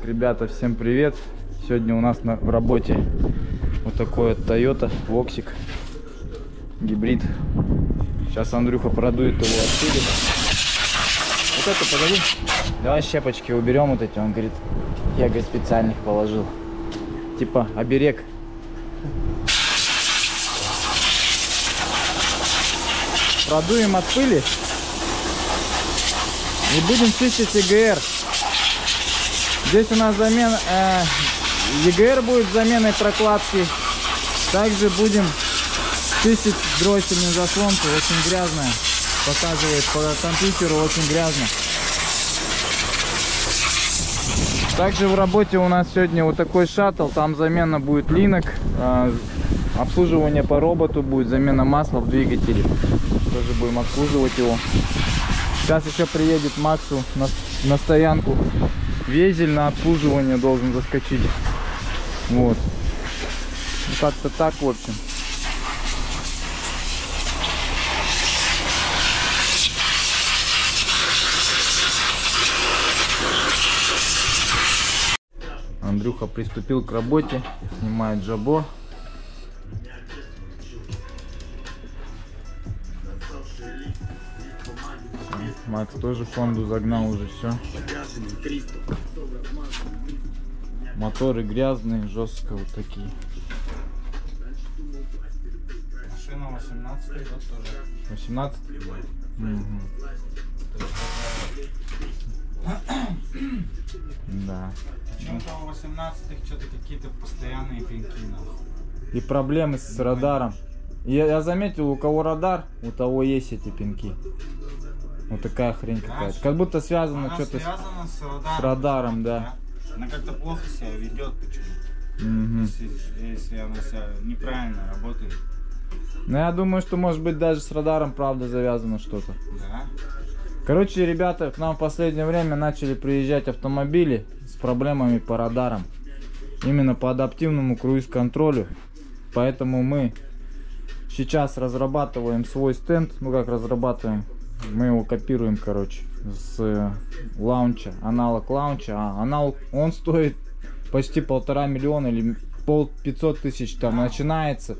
Ребята, всем привет! Сегодня у нас в работе вот такой вот Toyota Voxic гибрид. Сейчас Андрюха продует его отсюда. Вот это, погоди. Давай щепочки уберем вот эти. Он говорит, я, говорит, специально их положил. Типа оберег. Продуем от пыли и будем чистить ЕГР. Здесь у нас замена ЕГР будет заменой прокладки. Также будем чистить дроссельную заслонку. Очень грязная. Показывает по компьютеру, очень грязно. Также в работе у нас сегодня вот такой шаттл. Там замена будет линок. Обслуживание по роботу будет, замена масла в двигателе. Тоже будем обслуживать его. Сейчас еще приедет Максу на стоянку. Везель на обслуживание должен заскочить. Вот. Ну, как-то так, в общем. Андрюха приступил к работе. Снимает жабо. Макс тоже Хонду загнал уже все. Моторы грязные, жестко вот такие. Машина 18 год тоже. 18? Угу. Да. Почему-то у 18-х что-то какие-то постоянные пеньки. И проблемы с радаром. Я заметил, у кого радар, у того есть эти пинки. Вот такая хрень какая-то. Как будто связано что-то с радаром, да. Она как-то плохо себя ведет почему-то. Если она себя неправильно работает. Ну я думаю, что может быть даже с радаром правда завязано что-то. Да. Короче, ребята, к нам в последнее время начали приезжать автомобили с проблемами по радарам. Именно по адаптивному круиз-контролю. Поэтому мы сейчас разрабатываем свой стенд. Ну как разрабатываем? Мы его копируем, короче, с лаунча, аналог лаунча. Аналог, он стоит почти 1,5 миллиона или 500 тысяч там начинается.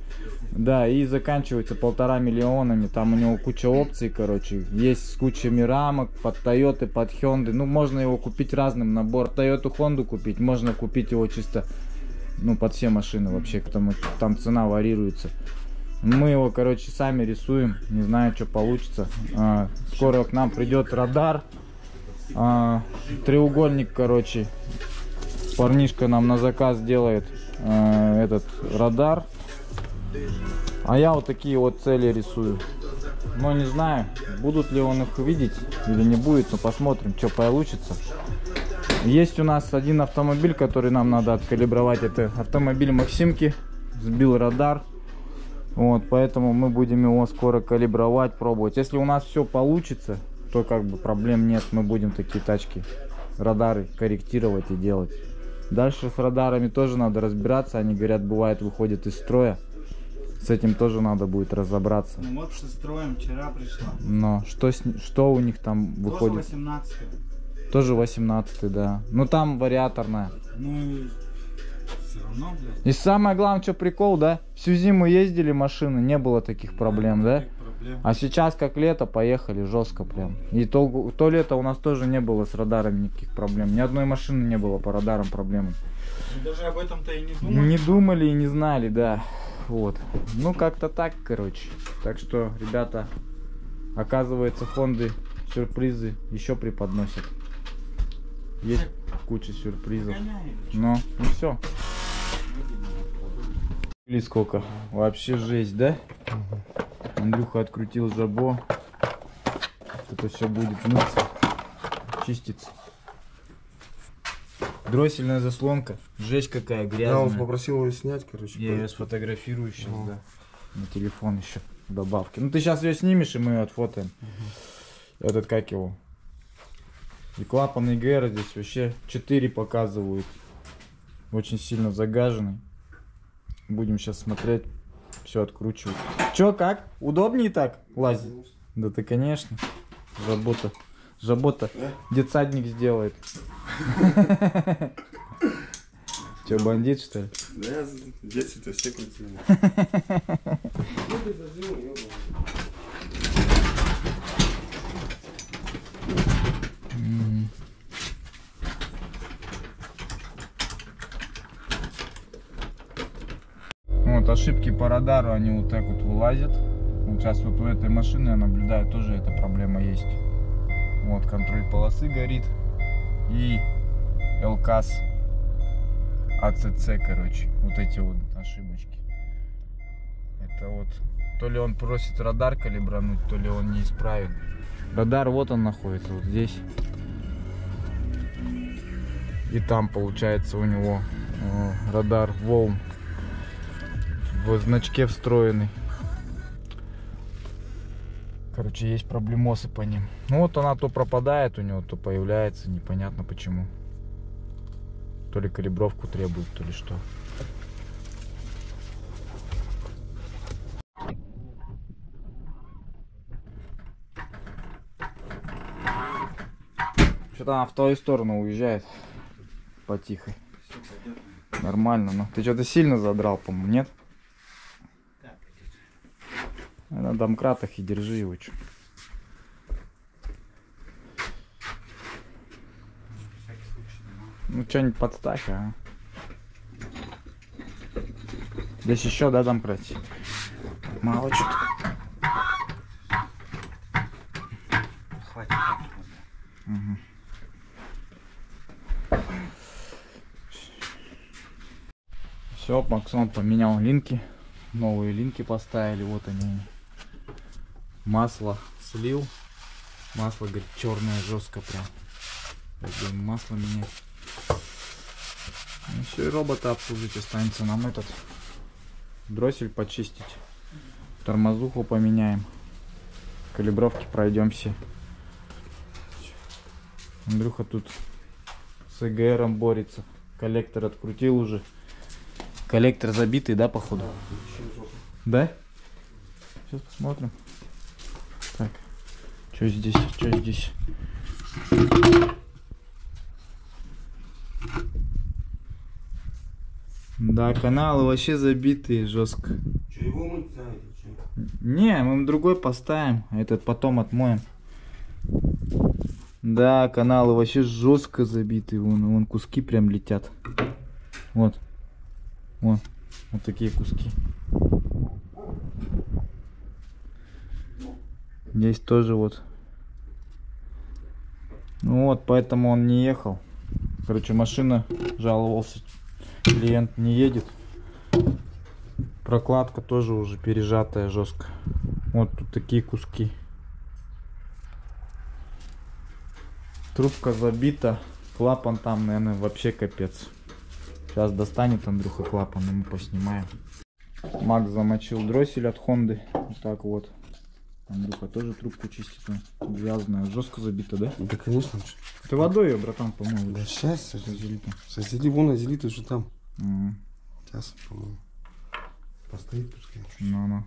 Да, и заканчивается 1,5 миллионами. Там у него куча опций, короче. Есть с кучами рамок под Toyota, под Hyundai. Ну, можно его купить разным набором. Toyota, Honda купить. Можно купить его чисто, ну, под все машины вообще. Там цена варьируется. Мы его, короче, сами рисуем. Не знаю, что получится. Скоро к нам придет радар. Треугольник, короче. Парнишка нам на заказ делает этот радар. А я вот такие вот цели рисую. Но не знаю, будут ли он их видеть или не будет. Но посмотрим, что получится. Есть у нас один автомобиль, который нам надо откалибровать. Это автомобиль Максимки. Сбил радар. Вот, поэтому мы будем его скоро калибровать, пробовать. Если у нас все получится, то как бы проблем нет. Мы будем такие тачки, радары корректировать и делать. Дальше с радарами тоже надо разбираться. Они, говорят, бывает, выходят из строя. С этим тоже надо будет разобраться. Ну вот со строем вчера пришла. Но что у них там выходит? Тоже 18-й. Тоже 18-й, да. Ну там вариаторная. Ну все равно, блядь. И самое главное, что прикол, да? Всю зиму ездили машины, не было таких проблем, да? А сейчас как лето, поехали жестко прям. И то лето у нас тоже не было с радарами никаких проблем. Ни одной машины не было по радарам проблем. Мы даже об этом-то и не думали. Не думали и не знали, да. Вот. Ну как-то так, короче. Так что, ребята, оказывается, Хонды сюрпризы еще преподносят. Есть куча сюрпризов. Ну все. Или сколько? Вообще жесть, да? Андрюха открутил жабо. Это все будет мыться, чиститься. Дроссельная заслонка. Жесть какая грязная. Да, он попросил ее снять, короче. Я ее сфотографирую сейчас, да. На телефон еще добавки. Ну ты сейчас ее снимешь, и мы ее отфотаем. Этот, как его? И клапан ЕГР здесь вообще 4 показывают. Очень сильно загаженный. Будем сейчас смотреть. Все откручивать. Че, как? Удобнее так лазить? Да ты, конечно. Жабота. Детсадник сделает. Че, бандит, что ли? Да я в детстве-то все крутили. Вот ошибки по радару, они вот так вот вылазят. Вот сейчас вот у этой машины я наблюдаю, тоже эта проблема есть. Вот контроль полосы горит. И ЛКАС АЦЦ, короче, вот эти вот ошибочки. Это вот, то ли он просит радар калибрануть, то ли он неисправен. Радар вот он находится, вот здесь. И там получается у него радар волн в значке встроенный. Короче, есть проблемосы по ним. Ну вот она то пропадает у него, то появляется, непонятно почему. То ли калибровку требует, то ли что. Что-то она в твою сторону уезжает потихо. Нормально, но ты что-то сильно задрал, по-моему, нет? На домкратах и держи его. Чё. Ну что-нибудь подставь, а? Здесь еще, да, домкрат? Мало что-то. Хватит. Угу. Все, Максон поменял линки. Новые линки поставили, вот они. Масло слил. Масло, говорит, черное, жестко прям. Будем масло менять. Ну все, и робота обслужить останется нам этот. Дроссель почистить. Тормозуху поменяем. Калибровки пройдем все. Андрюха тут с ЭГРом борется. Коллектор открутил уже. Коллектор забитый, да, походу? Да? Сейчас посмотрим. Так, что здесь? Что здесь? Да, каналы вообще забитые жестко. Че, его мыть ставите? Не, мы другой поставим, этот потом отмоем. Да, каналы вообще жестко забиты, вон куски прям летят. Вот. Вот такие куски. Здесь тоже вот. Ну вот, поэтому он не ехал. Короче, машина, жаловался, клиент не едет. Прокладка тоже уже пережатая жестко. Вот тут такие куски. Трубка забита. Клапан там, наверное, вообще капец. Сейчас достанет Андрюха клапан, и мы поснимаем. Макс замочил дроссель от Хонды. Вот так вот. Андрюха тоже трубку чистит. Грязная. Жестко забита, да? Да, конечно. Ты водой ее, братан, по-моему. Да сейчас созели, вон озелит уже там. Сейчас, по-моему. Постоит пускай. Ну.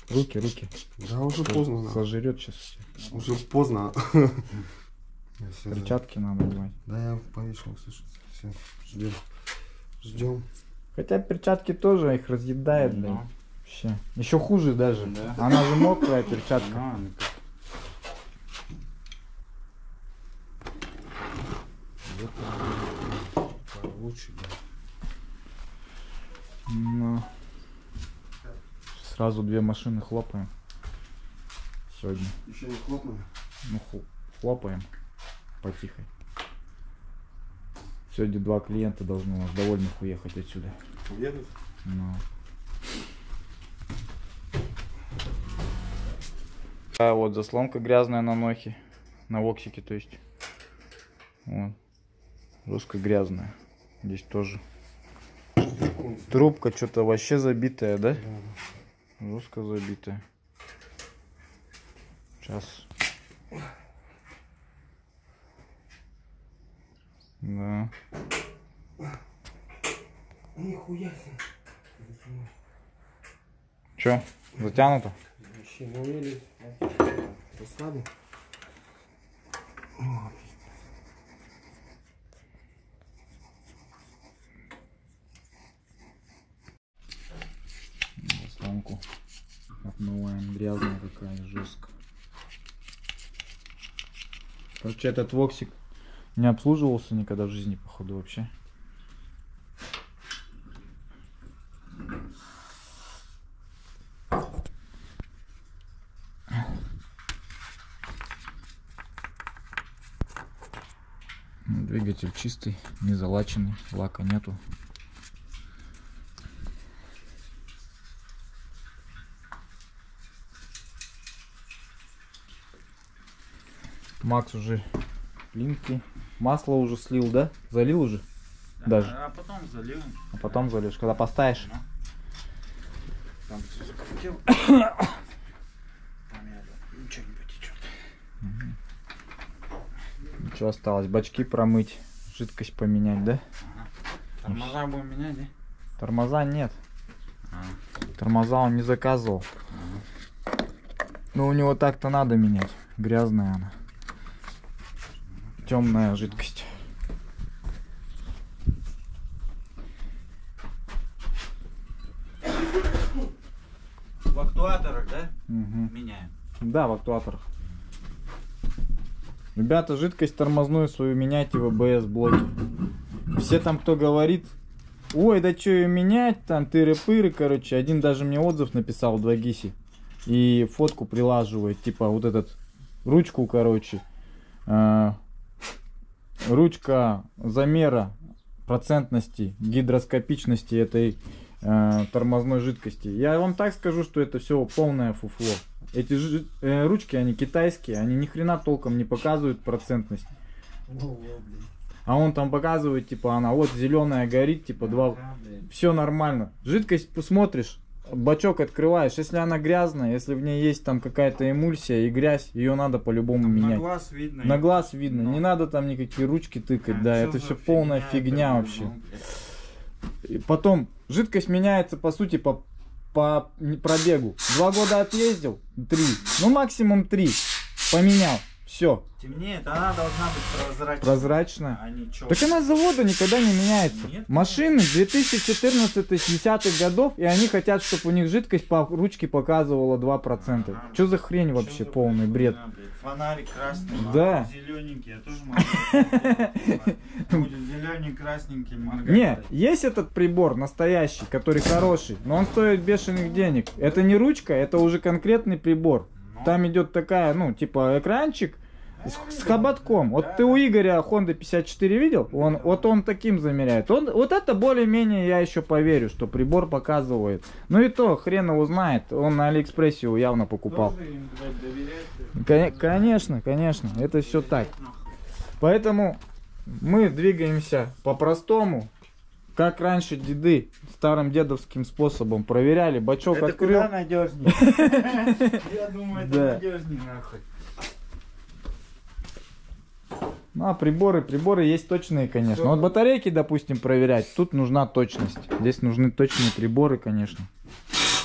Руки. Да, уже поздно. Сожрет сейчас. Уже поздно. Перчатки надо брать. Да, я повешал, слушай. Все, ждем. Хотя перчатки тоже их разъедает, блин. Вообще. Еще хуже даже. Да. Она же мокрая перчатка. Лучше, да. Ну. Сразу две машины хлопаем. Сегодня. Еще не хлопаем? Ну, хлопаем. Потихо. Сегодня 2 клиента должны у нас довольных уехать отсюда. Уедут? Ну. А вот заслонка грязная на нохе. На воксике, то есть. Вот. Жестко грязная. Здесь тоже. Трубка что-то вообще забитая, да? Да. Жестко забитая. Сейчас. Да. Нихуя себе. Че, затянуто? Вообще не умели. Расслабил. пленку. Отмываем, грязная такая, жестко. Короче, этот воксик не обслуживался никогда в жизни, походу, вообще. Двигатель чистый, не залаченный, лака нету. Макс уже плинки. Масло уже слил, да? Залил уже? Да, Даже. а потом залил. А потом зальешь, когда поставишь. Там все закрутил. Там ничего не потечет. Ничего осталось? Бачки промыть, жидкость поменять, да? Ага. Тормоза будем менять, да? Тормоза нет. Тормоза он не заказывал. Но у него так-то надо менять. Грязная она. Темная жидкость. В актуаторах, да? Угу. Меняем. Да, в актуаторах. Ребята, жидкость тормозную свою меняйте в АБС блоке. Все там, кто говорит, ой, да что ее менять, там тыры-пыры, короче. Один даже мне отзыв написал в 2GIS и фотку прилаживает, типа вот этот ручку, короче, ручка замера процентности, гидроскопичности этой тормозной жидкости. Я вам так скажу, что это все полное фуфло. Эти ручки, они китайские, они ни хрена толком не показывают процентность. А он там показывает, типа, она вот зеленая горит, типа 2. Все нормально. Жидкость посмотришь, бачок открываешь. Если она грязная, если в ней есть там какая-то эмульсия и грязь, ее надо по-любому менять. На глаз видно. На глаз видно. Не надо там никакие ручки тыкать, да, это все полная фигня вообще. И потом, жидкость меняется, по сути, по пробегу. 2 года отъездил, 3, ну максимум 3, поменял, все. Темнеет, она должна быть прозрачная. Прозрачная. А не Так она с завода никогда не меняется. Нет? Машины 2014-10 годов, и они хотят, чтобы у них жидкость по ручке показывала 2%. Что за хрень вообще, полный бред? Фонарик красный, да. Зелененький, я тоже могу. Будет зелененький, красненький, моргать. Не, есть этот прибор настоящий, который хороший, но он стоит бешеных денег. Это не ручка, это уже конкретный прибор. Там идет такая, ну, типа экранчик с хоботком. Вот ты у Игоря Honda 54 видел? Вот он таким замеряет. Вот это более-менее я еще поверю, что прибор показывает. Ну и то, хрен его знает. Он на Алиэкспрессе его явно покупал. Конечно, конечно. Это все так. Поэтому мы двигаемся по-простому. Как раньше деды старым дедовским способом проверяли. Бачок это открыл. куда надежнее? Я думаю, это надежнее нахуй. Ну, а приборы есть точные, конечно. Вот батарейки, допустим, проверять, тут нужна точность. Здесь нужны точные приборы, конечно.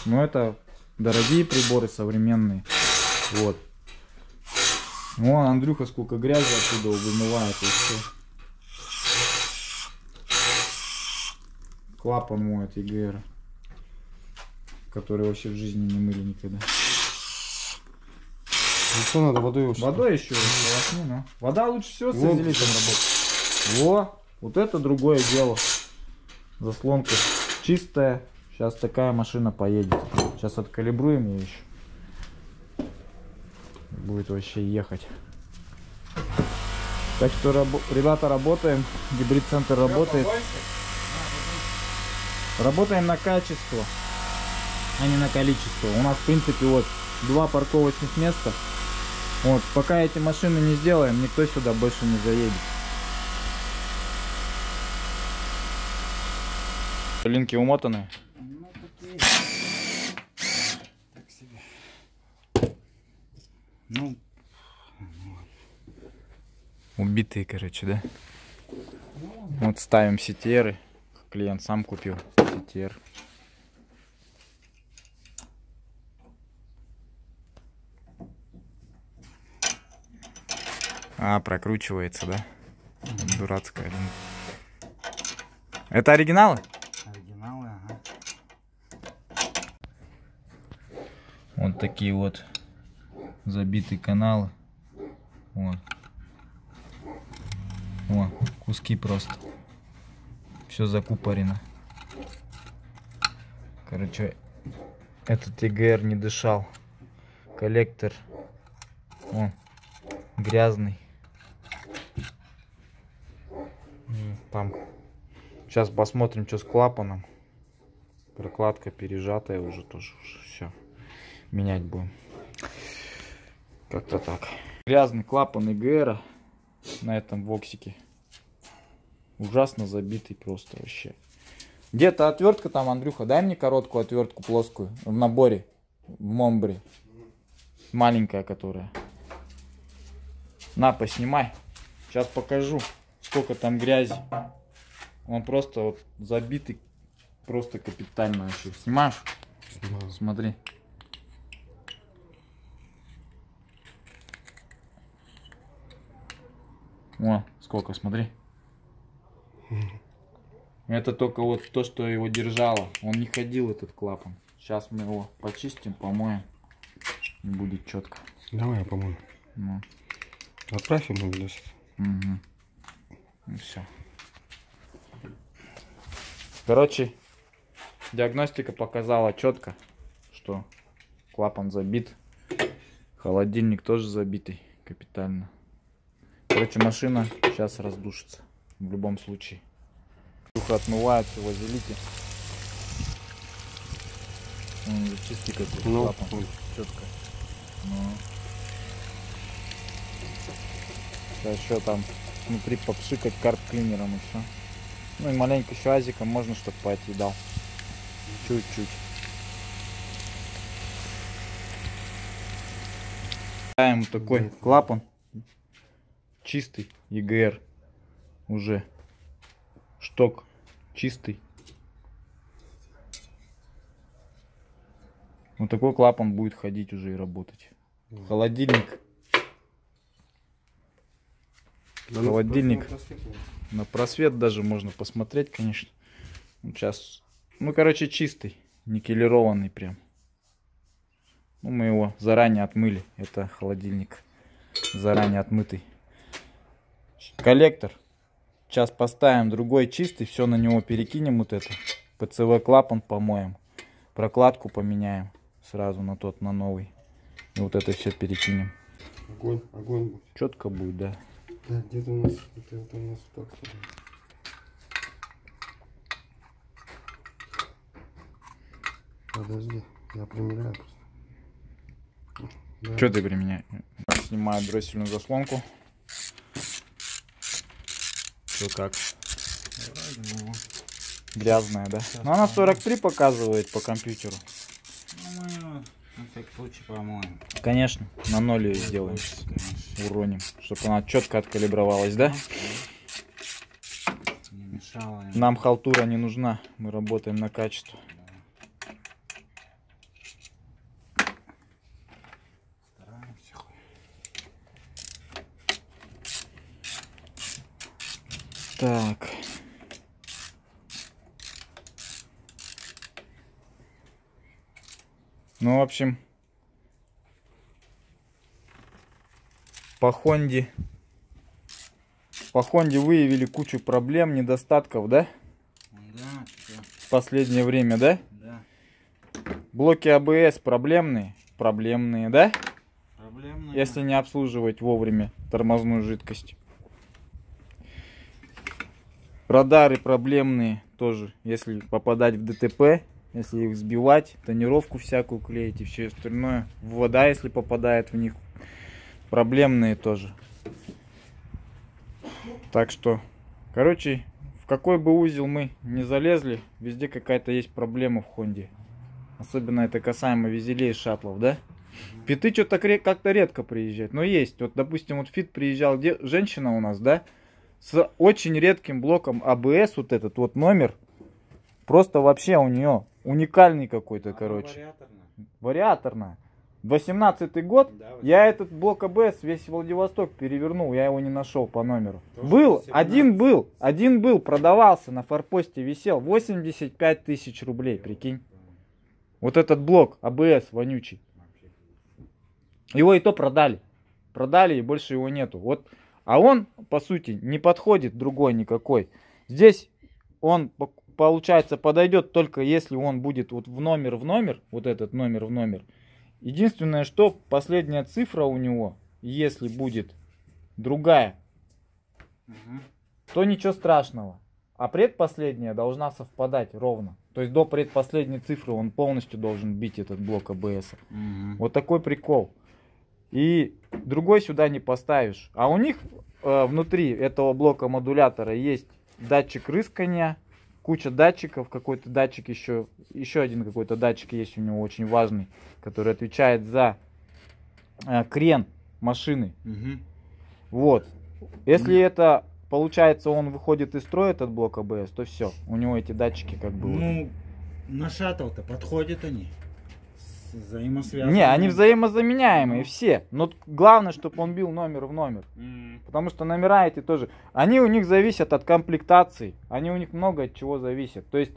Но это дорогие приборы, современные. Вот. Вон, Андрюха сколько грязи оттуда вымывает и все. Клапан моет ЕГР, который вообще в жизни не мыли никогда. Ну что надо, водой его? Водой еще полосни, ну. Вода лучше всего с изолитом работает. Во, вот это другое дело. Заслонка чистая. Сейчас такая машина поедет. Сейчас откалибруем ее еще. Будет вообще ехать. Так что, ребята, работаем. Гибрид-центр работает. Работаем на качество, а не на количество. У нас, в принципе, вот 2 парковочных места. Вот, пока эти машины не сделаем, никто сюда больше не заедет. Линки умотаны. Ну, такие. Так себе. Ну. Убитые, короче, да? Вот ставим CTR. Клиент сам купил CTR. А, прокручивается, да? Дурацкая линка. Это оригиналы? Оригиналы, ага. такие вот забитые каналы. Вот. О, куски просто. Все закупорено. Короче, этот ЕГР не дышал. Коллектор, он грязный. Там сейчас посмотрим, что с клапаном. Прокладка пережатая уже тоже. Все. Менять будем. Как-то так. Грязный клапан ЕГР на этом воксике. Ужасно забитый просто вообще. Где-то отвертка там, Андрюха, дай мне короткую отвертку плоскую в наборе, в Момбре. Маленькая которая. На, поснимай. Сейчас покажу, сколько там грязи. Он просто вот забитый, просто капитально вообще. Снимаешь? Снимаю. Смотри. О, сколько, смотри. Это только вот то, что его держало. Он не ходил, этот клапан. Сейчас мы его почистим, помоем. И будет четко. Давай я помою. Ну. Отправь ему видос. Угу. И все. Короче, диагностика показала четко, что клапан забит. Холодильник тоже забитый капитально. Короче, машина сейчас раздушится. В любом случае. Духа отмываются, вазелите. Он уже чистый какой-то, ну, клапан. Четко. Ну. Сейчас еще там внутри попшикать карт-клинером и все. Ну и маленько еще азиком можно, чтобы поотъедал. Чуть-чуть. Ставим такой клапан. Чистый ЕГР. Уже. Шток чистый. Вот такой клапан будет ходить уже и работать. Холодильник. Холодильник. На просвет даже можно посмотреть, конечно. Сейчас. Ну, короче, чистый. Никелированный прям. Ну, мы его заранее отмыли. Это холодильник. Заранее отмытый. Коллектор. Сейчас поставим другой чистый. Все на него перекинем вот это. ПЦВ клапан помоем. Прокладку поменяем. Сразу на тот, на новый. И вот это все перекинем. Огонь, огонь будет. Четко будет, да. Да, где-то у нас, это у нас так. Подожди, я примеряю просто. Да. Что ты применяешь? Снимаю дроссельную заслонку. Что как? Грязная, да? Но она 43 показывает по компьютеру. Ну, мы на всякий случай помоем. Конечно, на 0 ее сделаем. Уроним, чтобы она четко откалибровалась, да? Не мешало. Нам халтура не нужна, мы работаем на качество. Стараемся. Так. Ну, в общем, по Хонде выявили кучу проблем, недостатков, да? Да, что? В последнее время, да? Да. Блоки АБС проблемные, да? Проблемные. Если не обслуживать вовремя тормозную жидкость. Радары проблемные тоже, если попадать в ДТП, если их сбивать, тонировку всякую клеить и все остальное. Вода, если попадает в них, проблемные тоже. Так что, короче, в какой бы узел мы не залезли, везде какая-то есть проблема в Хонде. Особенно это касаемо визелей и шаттлов, да? Фиты что-то как-то редко приезжают, но есть. Вот, допустим, вот фит приезжал женщина у нас, да? С очень редким блоком АБС, вот этот вот номер. Просто вообще у нее уникальный какой-то, короче. Вариаторная. 18-й год. Да, я этот блок АБС весь Владивосток перевернул. Я его не нашел по номеру. Тоже был, 17. один был, продавался на форпосте, висел. 85 тысяч рублей, прикинь. Вот этот блок АБС вонючий. Его и то продали. Продали, и больше его нету. Вот. А он, по сути, не подходит другой никакой. Здесь он, получается, подойдет только если он будет вот в номер, вот этот номер в номер. Единственное, что последняя цифра у него, если будет другая, то ничего страшного. А предпоследняя должна совпадать ровно. То есть до предпоследней цифры он полностью должен бить этот блок АБС. Вот такой прикол. И другой сюда не поставишь. А у них внутри этого блока модулятора есть датчик рыскания, куча датчиков, какой-то датчик еще один какой-то датчик есть у него очень важный, который отвечает за крен машины. Вот. Если это получается, он выходит из строя, этот блок АБС, то все, у него эти датчики как бы... Ну, на шаттл-то подходят они? Взаимосвязаны? Не, они взаимозаменяемые все. Но главное, чтобы он бил номер в номер. Потому что номера эти тоже... Они у них зависят от комплектации. Они у них много от чего зависят. То есть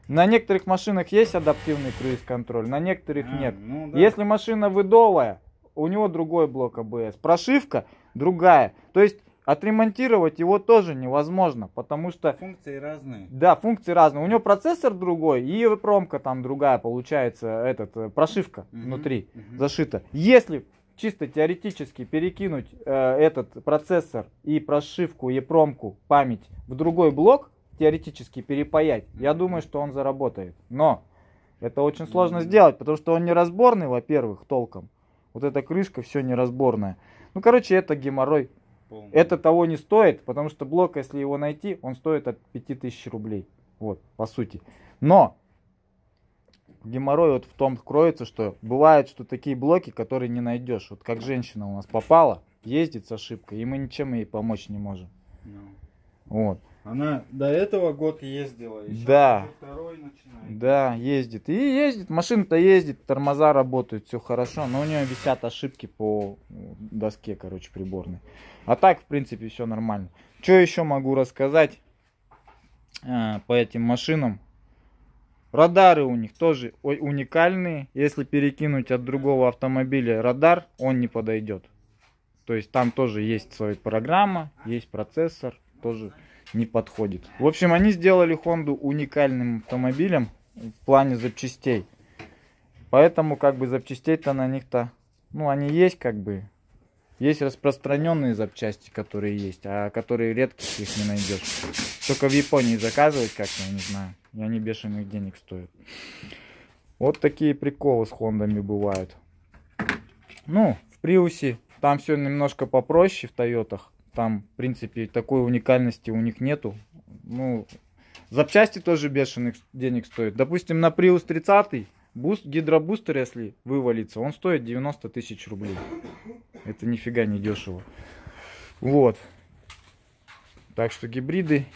на некоторых машинах есть адаптивный круиз-контроль, на некоторых нет. Ну, да. Если машина выдовая, у него другой блок АБС. Прошивка другая. То есть отремонтировать его тоже невозможно, потому что... Функции разные. Да, функции разные. У него процессор другой, и промка там другая, получается, прошивка внутри зашита. Если чисто теоретически перекинуть этот процессор и прошивку, и промку, память в другой блок, теоретически перепаять, я думаю, что он заработает. Но это очень сложно сделать, потому что он неразборный, во-первых, толком. Вот эта крышка, все неразборная. Ну, короче, это геморрой. Это того не стоит, потому что блок, если его найти, он стоит от 5000 рублей. Вот, по сути. Но геморрой вот в том кроется, что бывает, что такие блоки, которые не найдешь. Вот как женщина у нас попала, ездит с ошибкой, и мы ничем ей помочь не можем. Вот. Она до этого год ездила, и да. второй начинает. Да, ездит. И ездит, машина-то ездит, тормоза работают, все хорошо, но у нее висят ошибки по доске, короче, приборной. А так, в принципе, все нормально. Что еще могу рассказать по этим машинам? Радары у них тоже уникальные. Если перекинуть от другого автомобиля радар, он не подойдет. То есть там тоже есть своя программа, есть процессор, тоже не подходит. В общем, они сделали Хонду уникальным автомобилем в плане запчастей. Поэтому как бы запчастей-то на них-то, ну, они есть как бы. Есть распространенные запчасти, которые есть, а которые редких их не найдешь. Только в Японии заказывать как-то, я не знаю. И они бешеных денег стоят. Вот такие приколы с Хондами бывают. Ну, в Приусе там все немножко попроще, в Тойотах. Там, в принципе, такой уникальности у них нету. Ну, запчасти тоже бешеных денег стоят. Допустим, на Prius 30 гидробустер, если вывалится, он стоит 90 тысяч рублей. Это нифига не дешево. Вот. Так что гибриды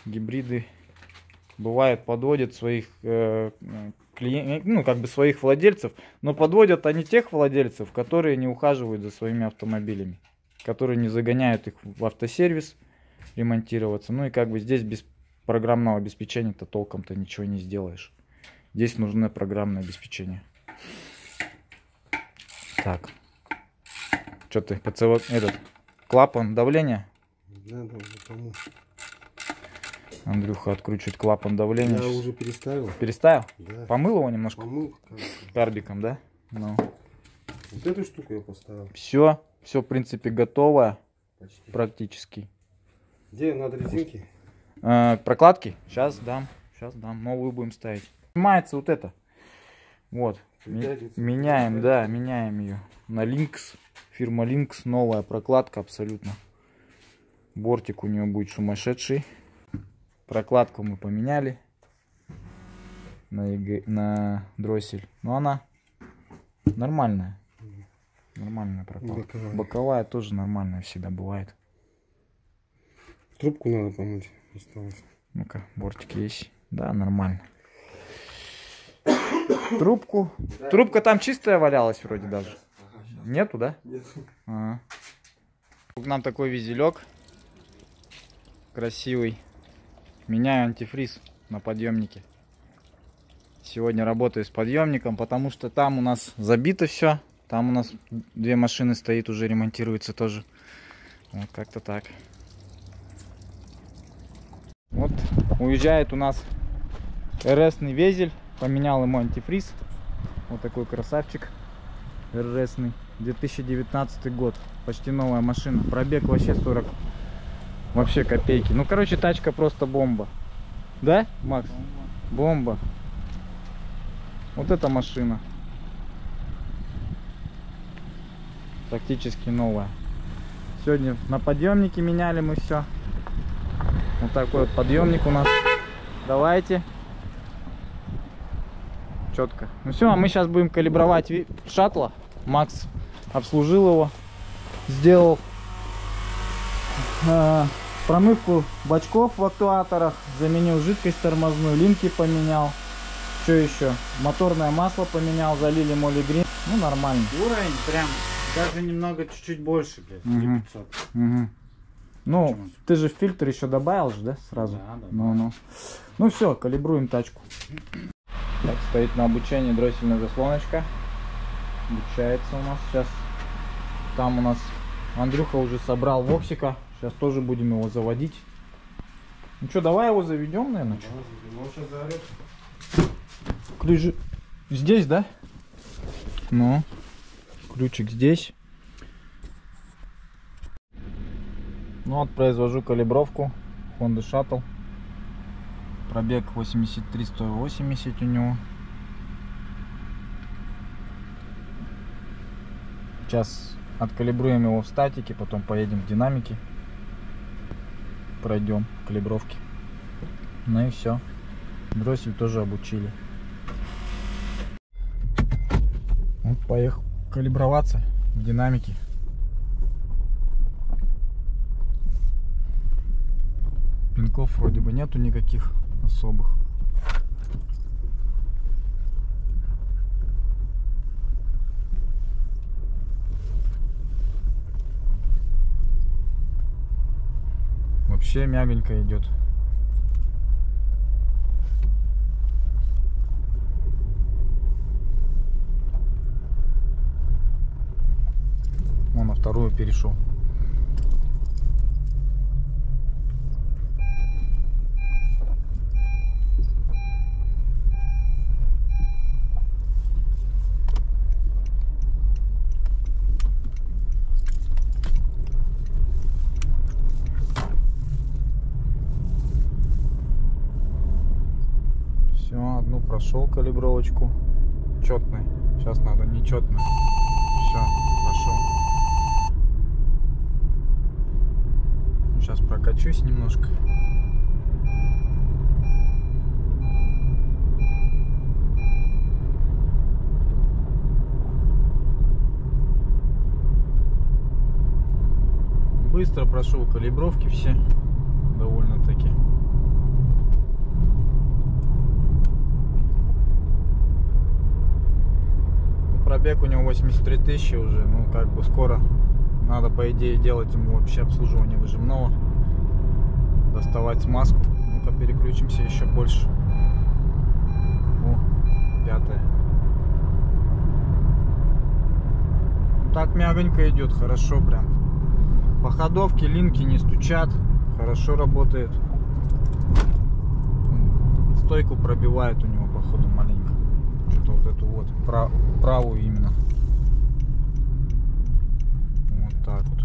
бывает подводят своих клиентов, ну, как бы своих владельцев, но подводят они тех владельцев, которые не ухаживают за своими автомобилями, которые не загоняют их в автосервис ремонтироваться. Ну и как бы здесь без программного обеспечения-то толком-то ничего не сделаешь. Здесь нужно программное обеспечение. Так. Что ты, этот клапан давления? Да, потому. Андрюха откручивает клапан давления. Я уже переставил. Переставил? Да. Помыл его немножко? Помыл. Карбиком, да? Ну. Вот эту штуку я поставил. Все, в принципе, готово. Почти. Практически. Где надо резинки? Прокладки? Сейчас дам. Новую будем ставить. Снимается вот это. Вот. Меняем, да, меняем ее на Lynx. Фирма Lynx, новая прокладка абсолютно. Бортик у нее будет сумасшедший. Прокладку мы поменяли на дроссель. Но она нормальная. Нормальная прокладка. Боковая тоже нормальная всегда бывает. Трубку надо помыть. Осталось. Ну-ка, бортик есть. Да, нормально. Трубку. Трубка там чистая валялась вроде даже. Нету, да? Нет. Ага. К нам такой визелек. Красивый. Меняю антифриз на подъемнике. Сегодня работаю с подъемником, потому что там у нас забито все. Там у нас 2 машины стоит, уже ремонтируется тоже. Вот как-то так. Вот уезжает у нас РСный Везель. Поменял ему антифриз. Вот такой красавчик РСный. 2019 год. Почти новая машина. Пробег вообще 40. Вообще копейки. Ну, короче, тачка просто бомба. Да, Макс? Бомба. Вот эта машина. Практически новая. Сегодня на подъемнике меняли мы все. Вот такой вот подъемник у нас. Давайте. Четко. Ну все, а мы сейчас будем калибровать шаттла. Макс обслужил его. Сделал промывку бачков в актуаторах. Заменил жидкость тормозную. Линки поменял. Что еще? Моторное масло поменял. Залили молигрин. Ну нормально. Уровень прям даже немного чуть-чуть больше, блядь. 500. Ну, почему? ты же фильтр еще добавил же, да, сразу? Да. Ну все, калибруем тачку. Так, стоит на обучении дроссельная заслоночка. Обучается у нас сейчас. Там у нас Андрюха уже собрал воксика. Сейчас тоже будем его заводить. Ну что, давай его заведем, наверное. Ключ здесь, да? Ну, ключик здесь. Ну вот, произвожу калибровку Honda Shuttle. Пробег 83-180 у него. Сейчас откалибруем его в статике, потом поедем в динамике. Пройдем калибровки. Ну и все. Дроссель тоже обучили. Вот, поехал калиброваться в динамике. Пинков вроде бы нету никаких особых. Вообще мягонько идет. Он на вторую перешел. Все, одну прошел калибровочку. Четный. Сейчас надо нечетную. Все, прошел. Сейчас прокачусь немножко. Быстро прошел калибровки все. Довольно-таки. Пробег у него 83 тысячи уже, ну как бы скоро надо по идее делать ему вообще обслуживание выжимного, доставать смазку. Ну-ка переключимся еще больше. О, 5-е. Ну, так мягонько идет, хорошо прям. По ходовке линки не стучат, хорошо работает. Стойку пробивает у него походу маленько. Что-то вот эту вот правую именно. Вот так вот.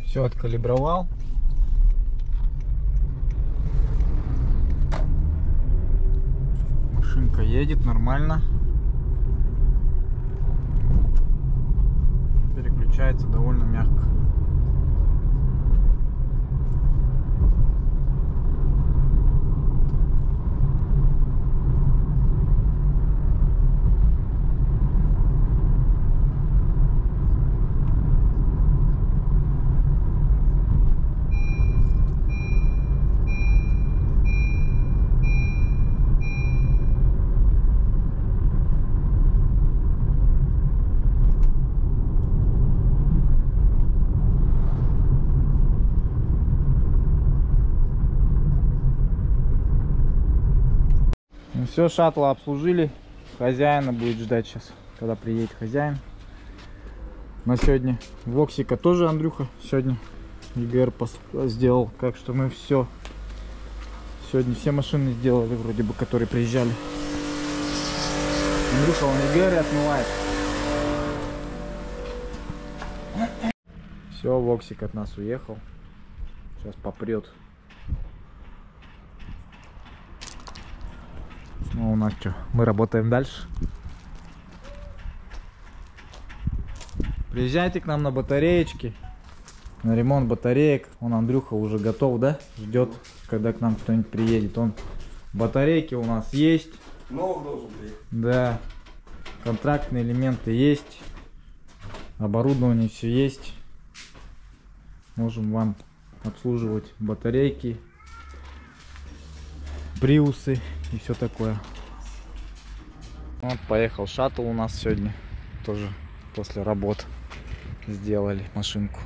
Все откалибровал. Машинка едет нормально. Переключается довольно мягко. Все, шаттла обслужили. Хозяина будет ждать сейчас. когда приедет хозяин. На сегодня Воксика тоже Андрюха сегодня ЕГР сделал. Так что мы все сегодня все машины сделали, вроде бы, которые приезжали. Андрюха, он ЕГР отмывает. Все, Воксик от нас уехал. Сейчас попрет. Ну, у нас что, мы работаем дальше. Приезжайте к нам на батареечки, на ремонт батареек. Он, Андрюха, уже готов, да? Ждет, когда к нам кто-нибудь приедет. Он, батарейки у нас есть. Новый должен приехать. Да. Контрактные элементы есть. Оборудование все есть. Можем вам обслуживать батарейки, приусы и все такое. Вот поехал шаттл у нас сегодня. Тоже после работ сделали машинку.